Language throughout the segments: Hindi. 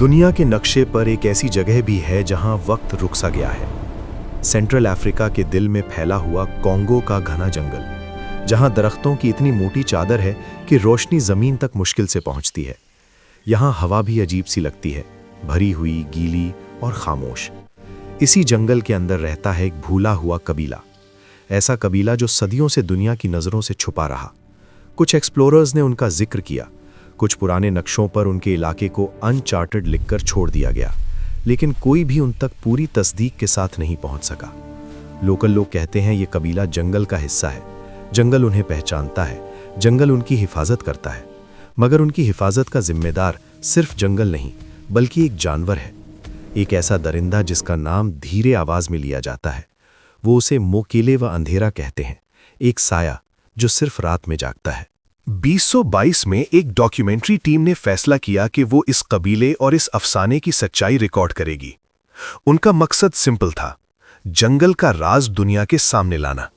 दुनिया के नक्शे पर एक ऐसी जगह भी है जहां वक्त रुक सा गया है। सेंट्रल अफ्रीका के दिल में फैला हुआ कॉन्गो का घना जंगल, जहां दरख्तों की इतनी मोटी चादर है कि रोशनी जमीन तक मुश्किल से पहुंचती है। यहां हवा भी अजीब सी लगती है, भरी हुई, गीली और खामोश। इसी जंगल के अंदर रहता है एक भूला हुआ कबीला, ऐसा कबीला जो सदियों से दुनिया की नज़रों से छुपा रहा। कुछ एक्सप्लोरर्स ने उनका जिक्र किया, कुछ पुराने नक्शों पर उनके इलाके को अनचार्टेड लिखकर छोड़ दिया गया, लेकिन कोई भी उन तक पूरी तस्दीक के साथ नहीं पहुंच सका। लोकल लोग कहते हैं ये कबीला जंगल का हिस्सा है, जंगल उन्हें पहचानता है, जंगल उनकी हिफाजत करता है। मगर उनकी हिफाजत का जिम्मेदार सिर्फ जंगल नहीं, बल्कि एक जानवर है, एक ऐसा दरिंदा जिसका नाम धीरे आवाज में लिया जाता है। वो उसे मोकेले व अंधेरा कहते हैं, एक साया जो सिर्फ रात में जागता है। 2022 में एक डॉक्यूमेंट्री टीम ने फैसला किया कि वो इस कबीले और इस अफसाने की सच्चाई रिकॉर्ड करेगी। उनका मकसद सिंपल था, जंगल का राज दुनिया के सामने लाना।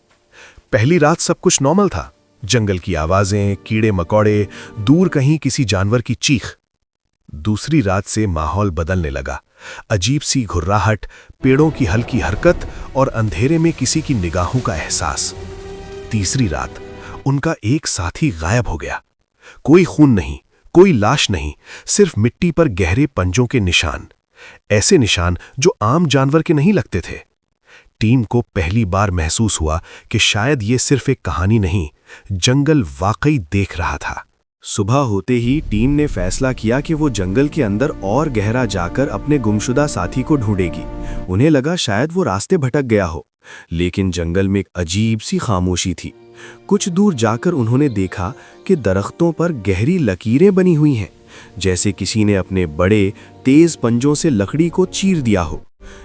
पहली रात सब कुछ नॉर्मल था, जंगल की आवाजें, कीड़े मकोड़े, दूर कहीं किसी जानवर की चीख। दूसरी रात से माहौल बदलने लगा, अजीब सी घुर्राहट, पेड़ों की हल्की हरकत और अंधेरे में किसी की निगाहों का एहसास। तीसरी रात उनका एक साथी गायब हो गया। कोई खून नहीं, कोई लाश नहीं, सिर्फ मिट्टी पर गहरे पंजों के निशान, ऐसे निशान जो आम जानवर के नहीं लगते थे। टीम को पहली बार महसूस हुआ कि शायद ये सिर्फ एक कहानी नहीं, जंगल वाकई देख रहा था। सुबह होते ही टीम ने फैसला किया कि वो जंगल के अंदर और गहरा जाकर अपने गुमशुदा साथी को ढूंढेगी। उन्हें लगा शायद वो रास्ते भटक गया हो, लेकिन जंगल में एक अजीब सी खामोशी थी। कुछ दूर जाकर उन्होंने देखा कि दरख्तों पर गहरी लकीरें बनी हुई हैं, जैसे किसी ने अपने बड़े तेज पंजों से लकड़ी को चीर दिया हो।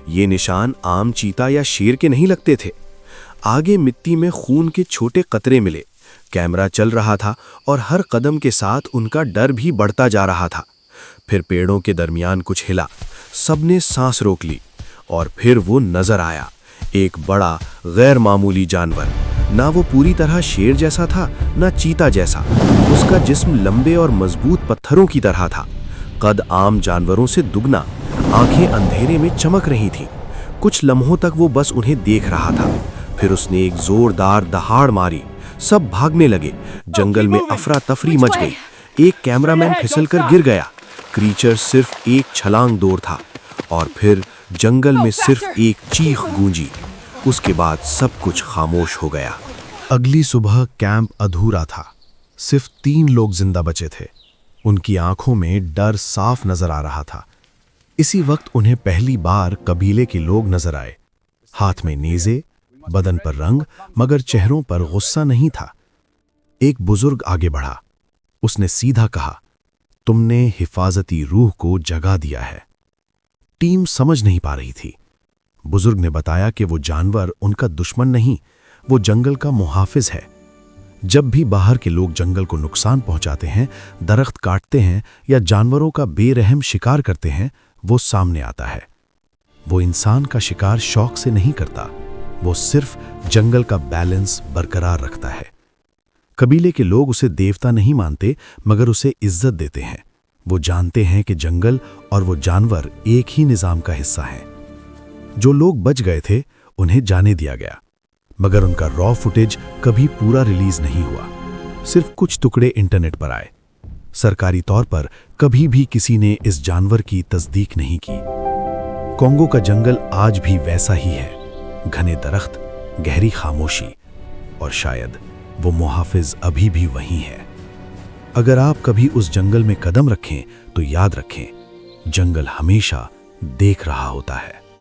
ये निशान आम चीता या शेर के नहीं लगते थे। आगे मिट्टी में खून के छोटे कतरे मिले। कैमरा चल रहा था और हर कदम के साथ उनका डर भी बढ़ता जा रहा था। फिर पेड़ों के दरमियान कुछ हिला, सबने सांस रोक ली और फिर वो नजर आया, एक बड़ा गैर मामूली जानवर। ना वो पूरी तरह शेर जैसा था, ना चीता जैसा। उसका जिस्म लंबे और मजबूत पत्थरों की तरह था, कद आम जानवरों से दुगना। आंखें अंधेरे में चमक रही थीं। कुछ लम्हों तक वो बस उन्हें देख रहा था, फिर उसने एक जोरदार दहाड़ मारी। सब भागने लगे, जंगल में अफरा तफरी मच गई। एक कैमरामैन फिसलकर गिर गया। क्रीचर सिर्फ एक छलांग दूर था और फिर जंगल में सिर्फ एक चीख गूंजी। उसके बाद सब कुछ खामोश हो गया। अगली सुबह कैंप अधूरा था, सिर्फ 3 लोग जिंदा बचे थे। उनकी आंखों में डर साफ नजर आ रहा था। इसी वक्त उन्हें पहली बार कबीले के लोग नजर आए, हाथ में नेज़े, बदन पर रंग, मगर चेहरों पर गुस्सा नहीं था। एक बुजुर्ग आगे बढ़ा, उसने सीधा कहा, तुमने हिफाजती रूह को जगा दिया है। टीम समझ नहीं पा रही थी। बुजुर्ग ने बताया कि वो जानवर उनका दुश्मन नहीं, वो जंगल का मुहाफिज है। जब भी बाहर के लोग जंगल को नुकसान पहुंचाते हैं, दरख्त काटते हैं या जानवरों का बेरहम शिकार करते हैं, वो सामने आता है। वो इंसान का शिकार शौक से नहीं करता, वो सिर्फ जंगल का बैलेंस बरकरार रखता है। कबीले के लोग उसे देवता नहीं मानते, मगर उसे इज्जत देते हैं। वो जानते हैं कि जंगल और वो जानवर एक ही निजाम का हिस्सा है। जो लोग बच गए थे उन्हें जाने दिया गया, मगर उनका रॉ फुटेज कभी पूरा रिलीज नहीं हुआ। सिर्फ कुछ टुकड़े इंटरनेट पर आए। सरकारी तौर पर कभी भी किसी ने इस जानवर की तस्दीक नहीं की। कॉन्गो का जंगल आज भी वैसा ही है, घने दरख्त, गहरी खामोशी, और शायद वो मुहाफिज अभी भी वहीं है। अगर आप कभी उस जंगल में कदम रखें तो याद रखें, जंगल हमेशा देख रहा होता है।